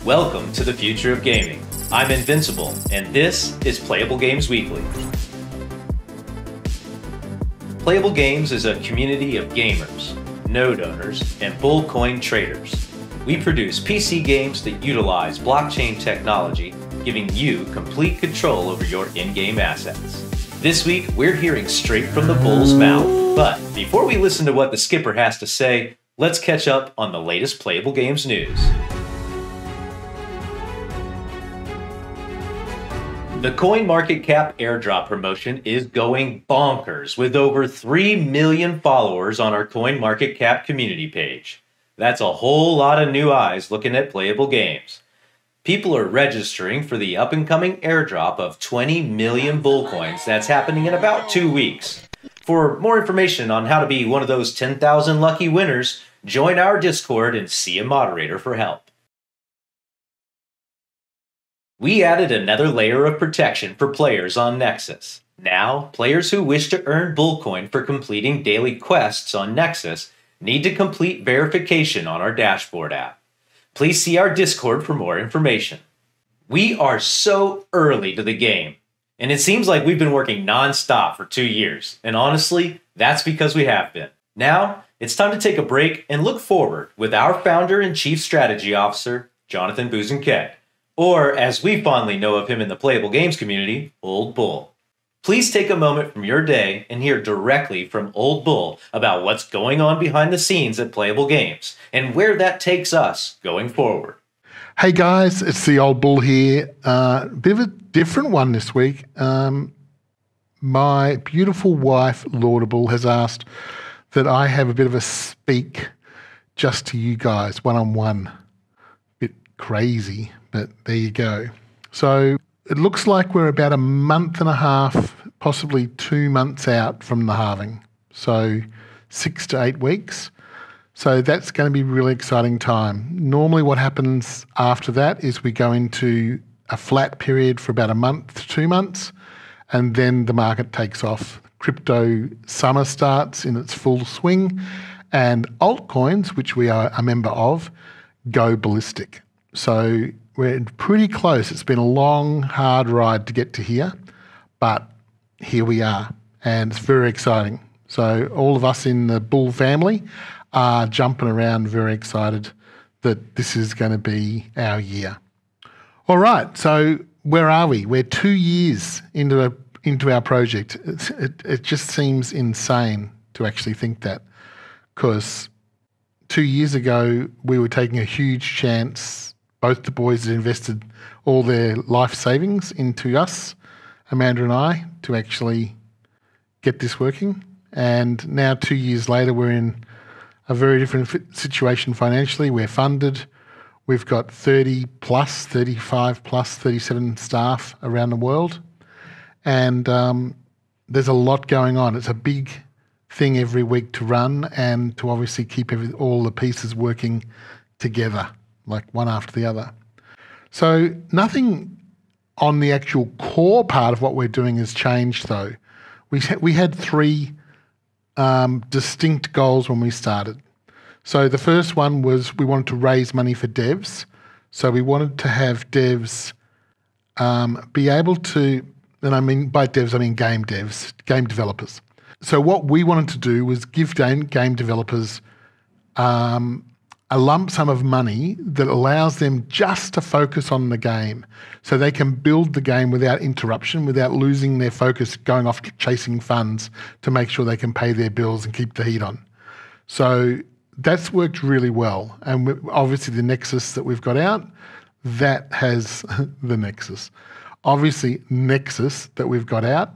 Welcome to the future of gaming. I'm Invincible, and this is Playable Games Weekly. Playable Games is a community of gamers, node owners, and bullcoin traders. We produce PC games that utilize blockchain technology, giving you complete control over your in-game assets. This week, we're hearing straight from the bull's mouth. But before we listen to what the skipper has to say, let's catch up on the latest Playable Games news. The CoinMarketCap airdrop promotion is going bonkers with over 3 million followers on our CoinMarketCap community page. That's a whole lot of new eyes looking at Playable Games. People are registering for the up-and-coming airdrop of 20 million bullcoins that's happening in about 2 weeks. For more information on how to be one of those 10,000 lucky winners, join our Discord and see a moderator for help. We added another layer of protection for players on Nexus. Now, players who wish to earn bullcoin for completing daily quests on Nexus need to complete verification on our dashboard app. Please see our Discord for more information. We are so early to the game, and it seems like we've been working non-stop for 2 years, and honestly, that's because we have been. Now, it's time to take a break and look forward with our founder and chief strategy officer, Jonathan Buzenket. Or, as we fondly know of him in the Playable Games community, Old Bull. Please take a moment from your day and hear directly from Old Bull about what's going on behind the scenes at Playable Games and where that takes us going forward. Hey guys, it's the Old Bull here. Bit of a different one this week. My beautiful wife, Laudable, has asked that I have a bit of a speak just to you guys, one-on-one. Bit crazy. But there you go. So it looks like we're about a month and a half, possibly 2 months out from the halving. So 6 to 8 weeks. So that's going to be a really exciting time. Normally what happens after that is we go into a flat period for about a month to 2 months, and then the market takes off. Crypto summer starts in its full swing, and altcoins, which we are a member of, go ballistic. So we're pretty close. It's been a long, hard ride to get to here, but here we are, and it's very exciting. So all of us in the Bull family are jumping around very excited that this is going to be our year. All right, so where are we? We're 2 years into our project. It just seems insane to actually think that, because 2 years ago we were taking a huge chance. Both the boys had invested all their life savings into us, Amanda and I, to actually get this working. And now 2 years later, we're in a very different situation financially. We're funded. We've got 30 plus, 35 plus, 37 staff around the world. And there's a lot going on. It's a big thing every week to run and to obviously keep all the pieces working together, like one after the other. So nothing on the actual core part of what we're doing has changed though. We had 3 distinct goals when we started. So the first one was we wanted to raise money for devs. So we wanted to have devs be able to, and I mean by devs, I mean game devs, game developers. So what we wanted to do was give game developers a lump sum of money that allows them just to focus on the game, so they can build the game without interruption, without losing their focus, going off chasing funds to make sure they can pay their bills and keep the heat on. So that's worked really well. And obviously the Nexus that we've got out, that has the Nexus. Obviously Nexus that we've got out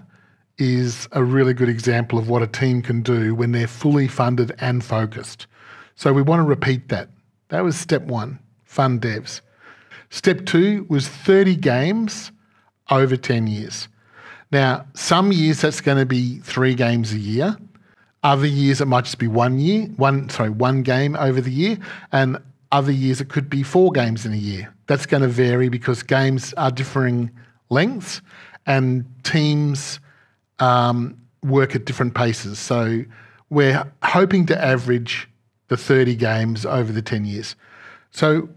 is a really good example of what a team can do when they're fully funded and focused. So we want to repeat that. That was step 1, fund devs. Step 2 was 30 games over 10 years. Now, some years that's going to be 3 games a year. Other years it might just be 1 game over the year. And other years it could be 4 games in a year. That's going to vary because games are differing lengths and teams work at different paces. So we're hoping to average the 30 games over the 10 years. So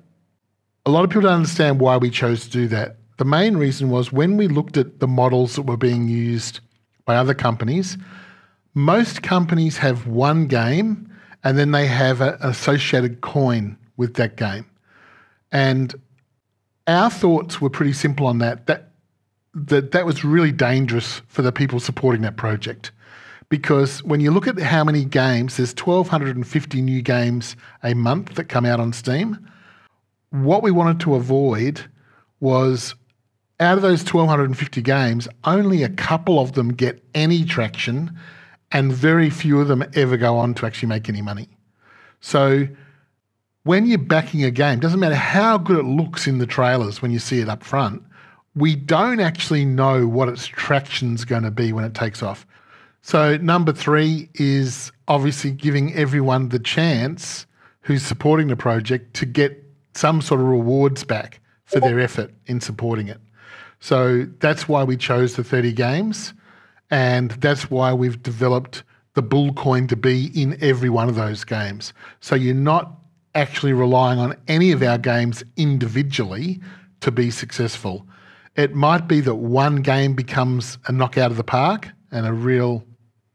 A lot of people don't understand why we chose to do that. The main reason was when we looked at the models that were being used by other companies, most companies have one game and then they have an associated coin with that game. And our thoughts were pretty simple on that. That was really dangerous for the people supporting that project. Because when you look at how many games, there's 1,250 new games a month that come out on Steam. What we wanted to avoid was out of those 1,250 games, only a couple of them get any traction and very few of them ever go on to actually make any money. So when you're backing a game, doesn't matter how good it looks in the trailers when you see it up front, we don't actually know what its traction's going to be when it takes off. So number 3 is obviously giving everyone the chance who's supporting the project to get some sort of rewards back for their effort in supporting it. So that's why we chose the 30 games, and that's why we've developed the bull coin to be in every one of those games. So you're not actually relying on any of our games individually to be successful. It might be that one game becomes a knockout of the park and a real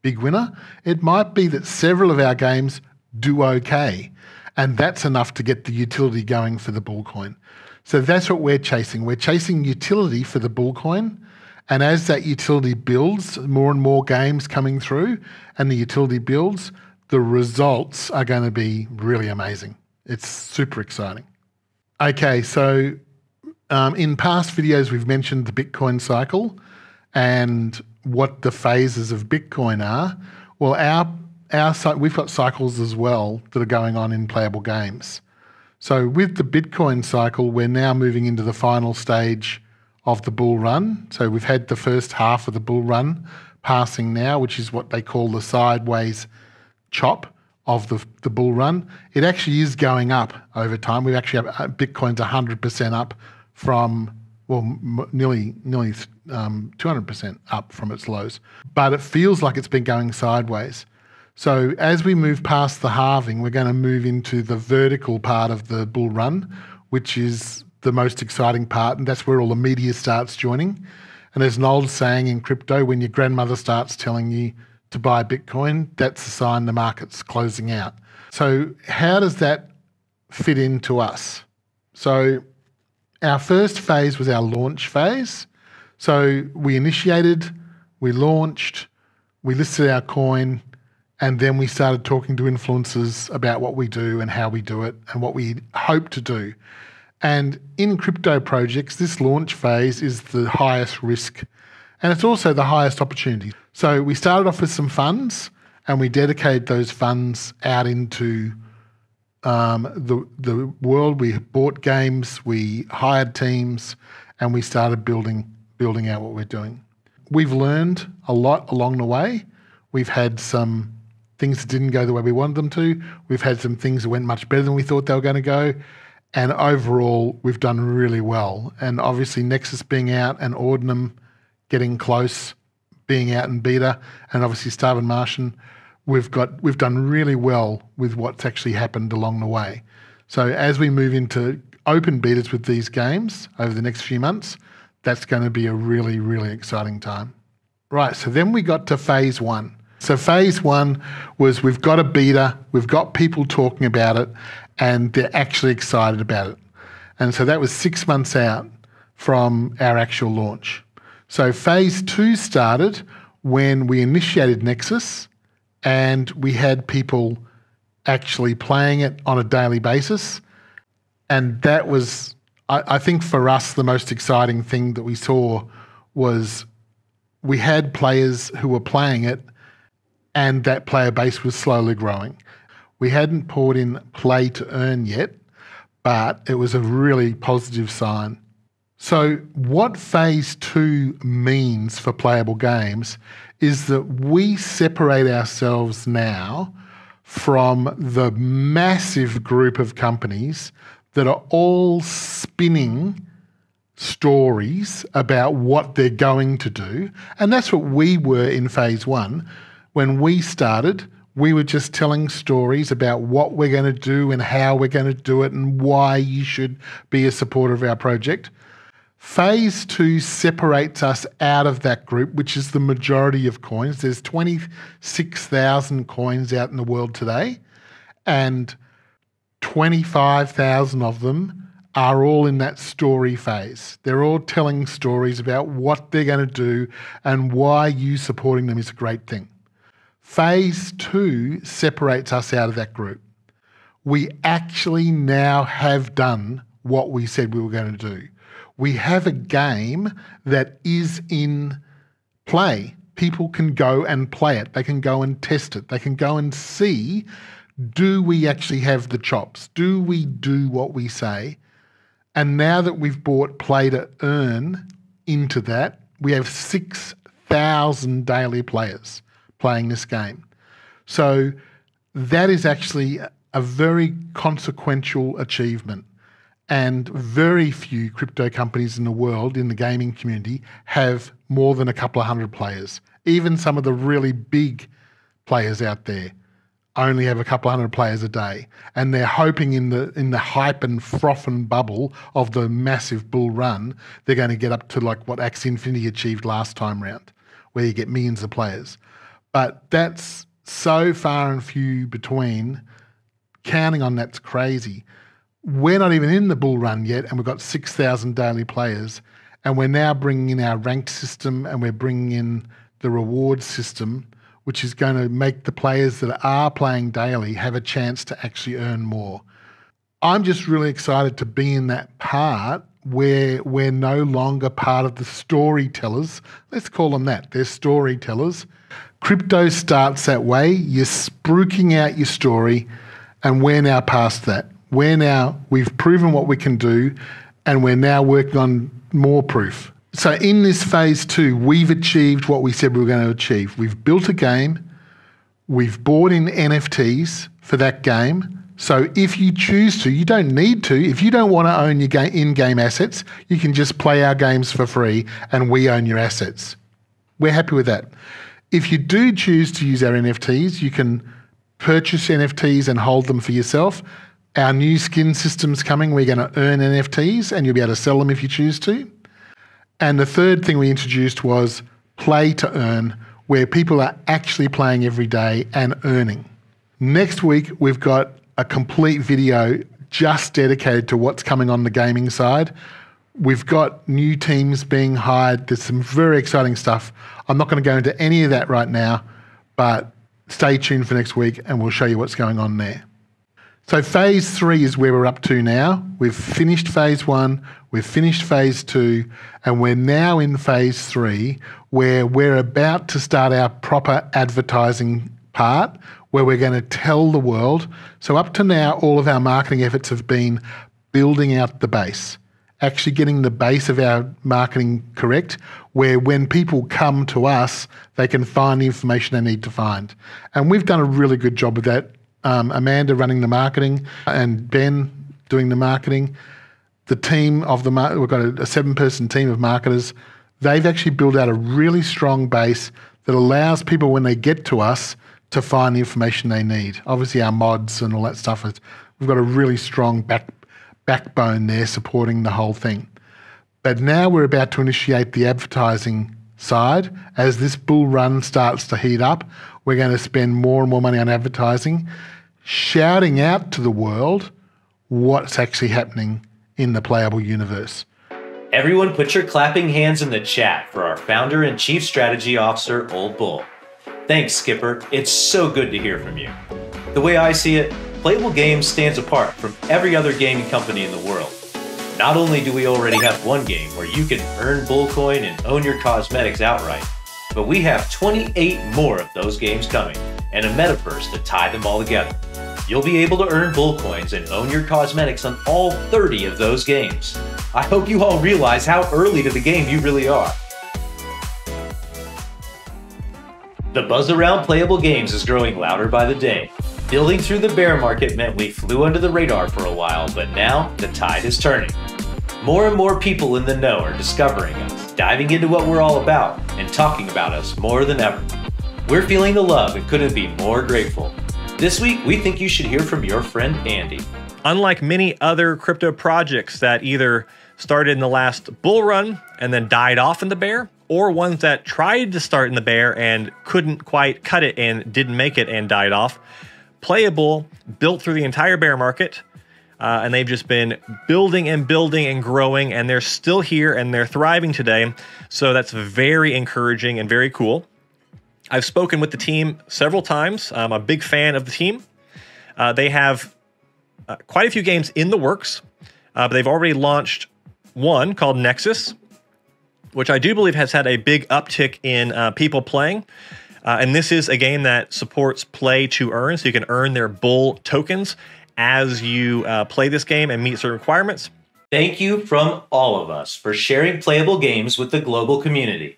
big winner. It might be that several of our games do okay, and that's enough to get the utility going for the bull coin. So that's what we're chasing. We're chasing utility for the bull coin, and as that utility builds, more and more games coming through, and the utility builds, the results are going to be really amazing. It's super exciting. Okay, so in past videos, we've mentioned the Bitcoin cycle and what the phases of Bitcoin are. Well, we've got cycles as well that are going on in playable games. So with the Bitcoin cycle, we're now moving into the final stage of the bull run. So we've had the first half of the bull run passing now, which is what they call the sideways chop of the bull run. It actually is going up over time. We actually have Bitcoin's 100% up from, well, nearly 200% up from its lows. But it feels like it's been going sideways. So as we move past the halving, we're going to move into the vertical part of the bull run, which is the most exciting part, and that's where all the media starts joining. And there's an old saying in crypto, when your grandmother starts telling you to buy Bitcoin, that's a sign the market's closing out. So how does that fit into us? So our first phase was our launch phase. So we initiated, we launched, we listed our coin, and then we started talking to influencers about what we do and how we do it and what we hope to do. And in crypto projects, this launch phase is the highest risk, and it's also the highest opportunity. So we started off with some funds, and we dedicated those funds out into the world. We bought games, we hired teams, and we started building out what we're doing. We've learned a lot along the way. We've had some things that didn't go the way we wanted them to. We've had some things that went much better than we thought they were going to go. And overall, we've done really well. And obviously Nexus being out and Ordinum getting close, being out in beta, and obviously Starvin' Martian, we've done really well with what's actually happened along the way. So as we move into open betas with these games over the next few months, that's going to be a really, really exciting time. Right, so then we got to phase 1. So phase 1 was we've got a beta, we've got people talking about it, and they're actually excited about it. And so that was 6 months out from our actual launch. So phase 2 started when we initiated Nexus and we had people actually playing it on a daily basis. And that was, I think for us, the most exciting thing that we saw was we had players who were playing it and that player base was slowly growing. We hadn't poured in play to earn yet, but it was a really positive sign. So what phase 2 means for playable games is that we separate ourselves now from the massive group of companies that are all spinning stories about what they're going to do. And that's what we were in phase 1. When we started, we were just telling stories about what we're going to do and how we're going to do it and why you should be a supporter of our project. Phase 2 separates us out of that group, which is the majority of coins. There's 26,000 coins out in the world today, and 25,000 of them are all in that story phase. They're all telling stories about what they're going to do and why you supporting them is a great thing. Phase 2 separates us out of that group. We actually now have done what we said we were going to do. We have a game that is in play. People can go and play it. They can go and test it. They can go and see, do we actually have the chops? Do we do what we say? And now that we've brought Play to Earn into that, we have 6,000 daily players playing this game. So that is actually a very consequential achievement. And very few crypto companies in the world, in the gaming community, have more than a couple of hundred players. Even some of the really big players out there only have a couple of hundred players a day. And they're hoping in the hype and froth and bubble of the massive bull run, they're going to get up to like what Axie Infinity achieved last time round, where you get millions of players. But that's so far and few between. Counting on that's crazy. We're not even in the bull run yet, and we've got 6,000 daily players, and we're now bringing in our ranked system, and we're bringing in the reward system, which is going to make the players that are playing daily have a chance to actually earn more. I'm just really excited to be in that part where we're no longer part of the storytellers. Let's call them that. They're storytellers. Crypto starts that way. You're spruiking out your story, and we're now past that. We've proven what we can do, and we're now working on more proof. So in this phase 2, we've achieved what we said we were going to achieve. We've built a game. We've bought in NFTs for that game. So if you choose to, you don't need to. If you don't want to own your in-game assets, you can just play our games for free and we own your assets. We're happy with that. If you do choose to use our NFTs, you can purchase NFTs and hold them for yourself. Our new skin system's coming. We're going to earn NFTs and you'll be able to sell them if you choose to. And the third thing we introduced was Play to Earn, where people are actually playing every day and earning. Next week, we've got a complete video just dedicated to what's coming on the gaming side. We've got new teams being hired. There's some very exciting stuff. I'm not going to go into any of that right now, but stay tuned for next week and we'll show you what's going on there. So phase 3 is where we're up to now. We've finished phase 1, we've finished phase 2, and we're now in phase 3 where we're about to start our proper advertising part, where we're going to tell the world. So up to now, all of our marketing efforts have been building out the base, actually getting the base of our marketing correct, where when people come to us, they can find the information they need to find. And we've done a really good job with that. Amanda running the marketing and Ben doing the marketing. The team of we've got a 7-person team of marketers. They've actually built out a really strong base that allows people when they get to us to find the information they need. Obviously our mods and all that stuff, we've got a really strong backbone there supporting the whole thing. But now we're about to initiate the advertising side. As this bull run starts to heat up, we're going to spend more and more money on advertising, shouting out to the world what's actually happening in the playable universe. Everyone put your clapping hands in the chat for our founder and chief strategy officer, Old Bull. Thanks, Skipper. It's so good to hear from you. The way I see it, Playable Games stands apart from every other gaming company in the world. Not only do we already have one game where you can earn Bullcoin and own your cosmetics outright, but we have 28 more of those games coming, and a metaverse to tie them all together. You'll be able to earn Bullcoins and own your cosmetics on all 30 of those games. I hope you all realize how early to the game you really are. The buzz around Playable Games is growing louder by the day. Building through the bear market meant we flew under the radar for a while, but now the tide is turning. More and more people in the know are discovering us, diving into what we're all about, and talking about us more than ever. We're feeling the love and couldn't be more grateful. This week, we think you should hear from your friend Andy. Unlike many other crypto projects that either started in the last bull run and then died off in the bear, or ones that tried to start in the bear and couldn't quite cut it and didn't make it and died off, PLAYA3ULL built through the entire bear market, and they've just been building and building and growing, and they're still here and they're thriving today. So that's very encouraging and very cool. I've spoken with the team several times. I'm a big fan of the team. They have quite a few games in the works, but they've already launched one called Nexus, which I do believe has had a big uptick in people playing. And this is a game that supports play to earn, so you can earn their bull tokens as you play this game and meet certain requirements. Thank you from all of us for sharing playable games with the global community.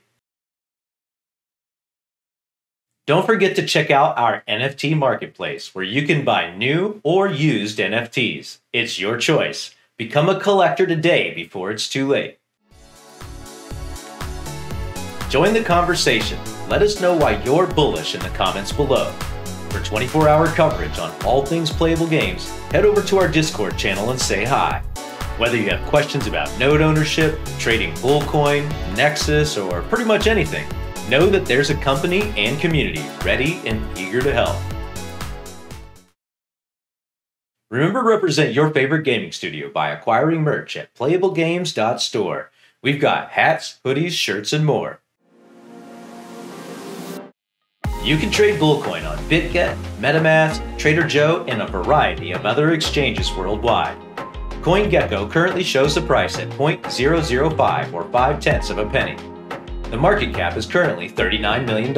Don't forget to check out our NFT marketplace where you can buy new or used NFTs. It's your choice. Become a collector today before it's too late. Join the conversation. Let us know why you're bullish in the comments below. For 24-hour coverage on all things playable games, head over to our Discord channel and say hi. Whether you have questions about node ownership, trading Bullcoin, Nexus, or pretty much anything, know that there's a company and community ready and eager to help. Remember to represent your favorite gaming studio by acquiring merch at playablegames.store. We've got hats, hoodies, shirts, and more. You can trade Bullcoin on BitGet, MetaMask, Trader Joe, and a variety of other exchanges worldwide. CoinGecko currently shows the price at 0.005 or 0.5 of a penny. The market cap is currently $39 million.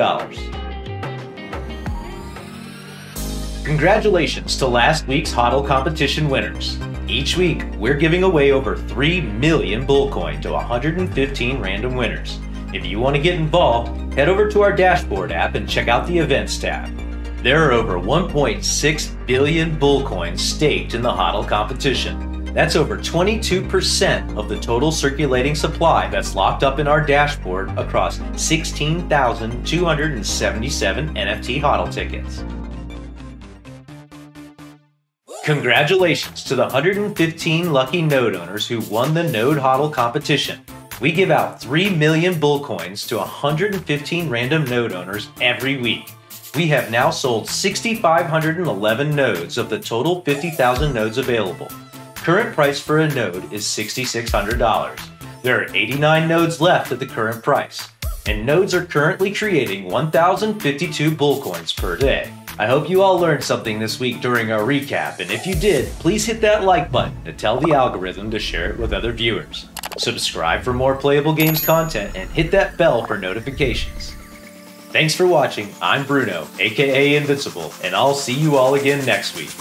Congratulations to last week's HODL competition winners. Each week, we're giving away over 3 million Bullcoin to 115 random winners. If you want to get involved, head over to our dashboard app and check out the events tab. There are over 1.6 billion Bullcoins staked in the HODL competition. That's over 22% of the total circulating supply that's locked up in our dashboard across 16,277 NFT HODL tickets. Congratulations to the 115 lucky node owners who won the Node HODL competition. We give out 3 million Bullcoins to 115 random node owners every week. We have now sold 6,511 nodes of the total 50,000 nodes available. Current price for a node is $6,600. There are 89 nodes left at the current price, and nodes are currently creating 1,052 Bullcoins per day. I hope you all learned something this week during our recap, and if you did, please hit that like button to tell the algorithm to share it with other viewers. Subscribe for more playable games content and hit that bell for notifications. Thanks for watching. I'm Bruno, aka Invincible, and I'll see you all again next week.